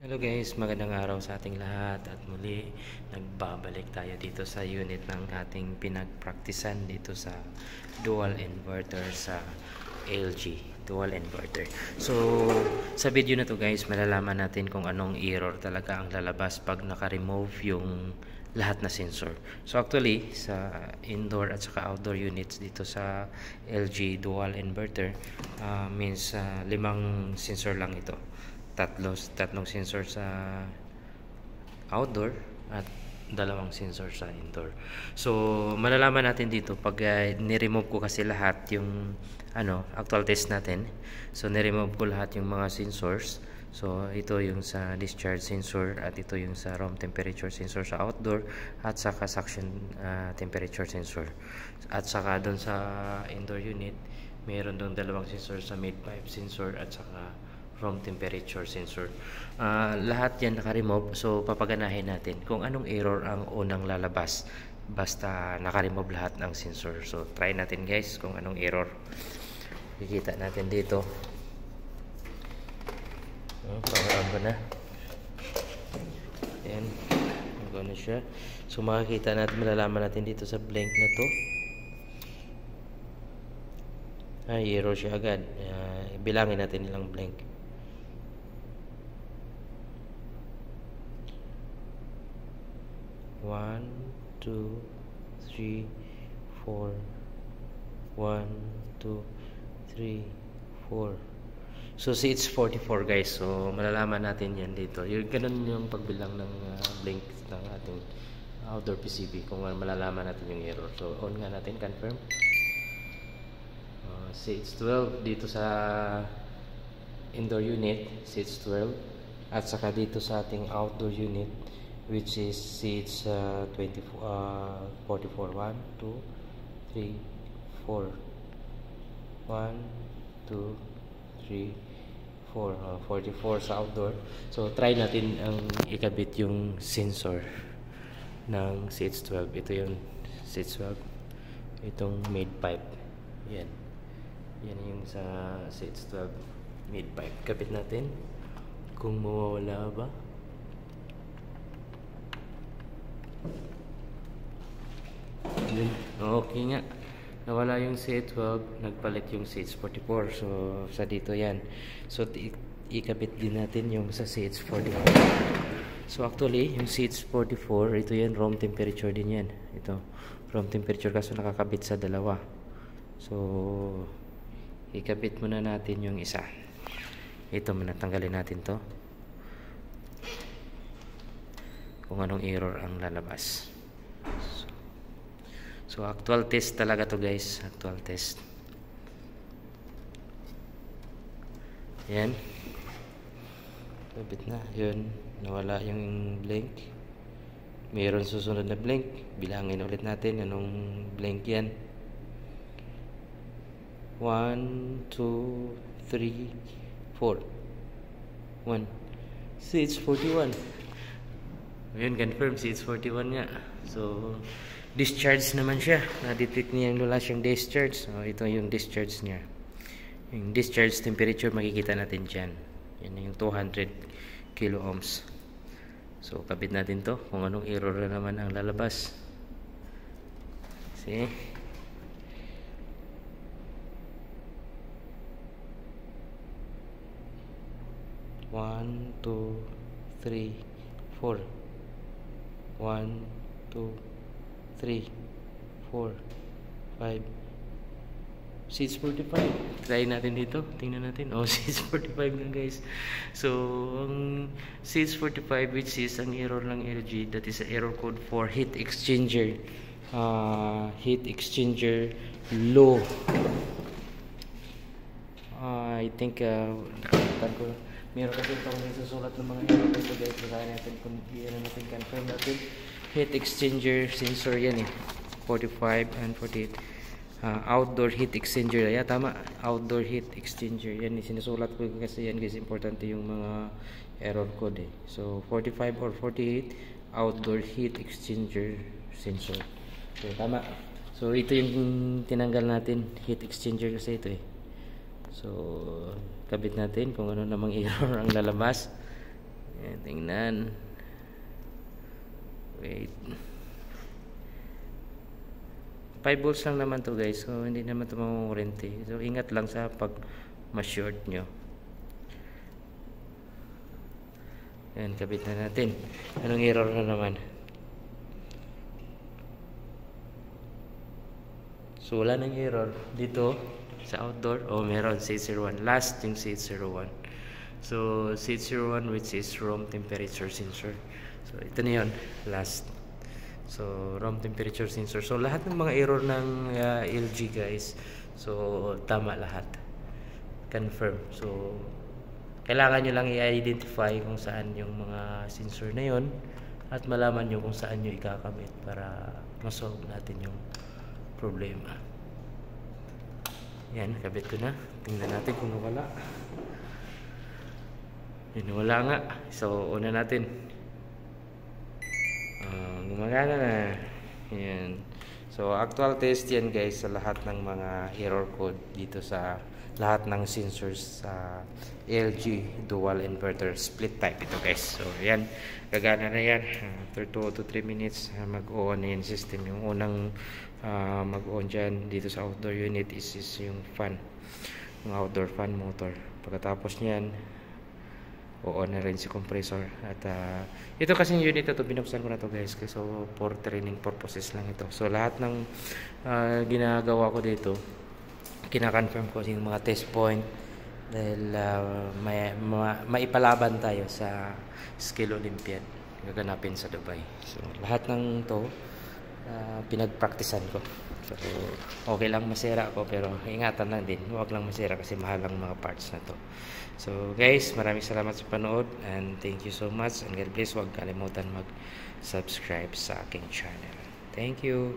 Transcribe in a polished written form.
Hello guys, magandang araw sa ating lahat at muli nagbabalik tayo dito sa unit ng ating pinagpraktisan dito sa dual inverter sa LG dual inverter. So sa video na to guys, malalaman natin kung anong error talaga ang lalabas pag naka-remove yung lahat na sensor. So actually sa indoor at saka outdoor units dito sa LG dual inverter means limang sensor lang ito. Tatlong sensor sa outdoor at dalawang sensor sa indoor. So malalaman natin dito pag ni-remove ko kasi lahat yung actual test natin. So ni-remove ko lahat yung mga sensors. So ito yung sa discharge sensor at ito yung sa room temperature sensor sa outdoor at saka suction temperature sensor. At saka doon sa indoor unit, mayroon doon dalawang sensor sa mid pipe sensor at saka room temperature sensor. Lahat yan naka-remove. So papaganahin natin kung anong error ang unang lalabas basta naka-remove lahat ng sensor. So try natin guys kung anong error. Kikita natin dito. Power on ko na. Ayan. Gano'n siya. So makikita natin, malalaman natin dito sa blank na to. Error siya agad. Bilangin natin ilang blank. 1, 2, 3, 4. 1, 2, 3, 4. So it's 44 guys. So malalaman natin yan dito. Ganun yung pagbilang ng blink ng ating outdoor PCB kung malalaman natin yung error. So on nga natin, confirm. It's 12 dito sa indoor unit, it's 12. At saka dito sa ating outdoor unit, which is it's 44. 1, 2, 3, 4. 1, 2, 3, 4. 44 sa outdoor. So try natin ang ikabit yung sensor ng CH12. Ito yung CH12, itong mid pipe. Yan yung sa CH12 mid pipe. Kapit natin kung mawawala ba. Okay nga, nawala yung CH12, nagpalit yung CH44. So sa dito yan. So ikabit din natin yung sa CH44. So actually yung CH44, ito yan, room temperature din yan. Ito room temperature, kaso nakakabit sa dalawa. So ikabit muna natin yung isa. Ito muna, tanggalin natin to kung anong error ang lalabas. So actual test talaga to guys, actual test. Yan, kabit na, yun, nawala yung blink. Mayroon susunod na blink, bilangin ulit natin anong blink yan. 1, 2, 3, 4. 1. CH41. Ayun, confirm CH41 nga. So discharge naman siya. Na-detect niya yung wala siyang discharge. So ito yung discharge niya. Yung discharge temperature makikita natin dyan. Yan yung 200 kilo ohms. So kabit natin to kung anong error na naman ang lalabas. See? One, 2, 3, 4. 1, 2, 3, 4, 5. CH45. Try natin dito. Tingnan natin. CH45 nga guys. So ang CH45, which is ang error ng LG, that is a error code for heat exchanger. Heat exchanger low. I think meron kasi itong nasusulat ng mga error dito guys. Try natin kung natin confirm natin. Heat exchanger sensor yan 45 and 48. Outdoor heat exchanger. Tama, outdoor heat exchanger yan, sinusulat ko kasi yan guys, importante yung mga error code So 45 or 48, outdoor heat exchanger sensor. So tama. So ito yung tinanggal natin, heat exchanger kasi ito So kabit natin kung ano namang error ang lalabas. Ayan, tingnan. Wait. 5 volts lang naman to guys. So, hindi naman ito mamumurente. So, ingat lang sa pag ma-short nyo. Ayan, kabit na natin. Anong error na naman? So, wala nang error. Dito, sa outdoor, meron C01. Last yung C01. So, C01 which is room temperature sensor. So, ito na yun. Last. So, room temperature sensor. So, lahat ng mga error ng LG guys, so, tama lahat. Confirm. So, kailangan nyo lang i-identify kung saan yung mga sensor na yun at malaman nyo kung saan nyo ikakabit para masolve natin yung problema. Yan, kabit ko na. Tingnan natin kung nawala. Yan, nawala nga. So, una natin. Gumagana na. Yan. So, actual test yan guys sa lahat ng mga error code dito sa lahat ng sensors sa LG dual inverter split type ito guys. So, yan. Gagana na yan. After 2 to 3 minutes, mag-on na yung system. Yung unang mag-on dyan dito sa outdoor unit is yung fan. Yung outdoor fan motor. Pagkatapos niyan, o-on na rin si compressor. At ito kasing unit na to, binuksan ko na to guys. So, for training purposes lang ito. So, lahat ng ginagawa ko dito, kina-confirm ko yung mga test point dahil maipalaban tayo sa Skill Olympiad gaganapin sa Dubai. So, lahat ng to pinagpraktisan ko. So, okay lang masira ko pero ingatan lang din. Huwag lang masira kasi mahal ang mga parts na to. So, guys, maraming salamat sa panood and thank you so much and God bless. Huwag kalimutan mag-subscribe sa aking channel. Thank you.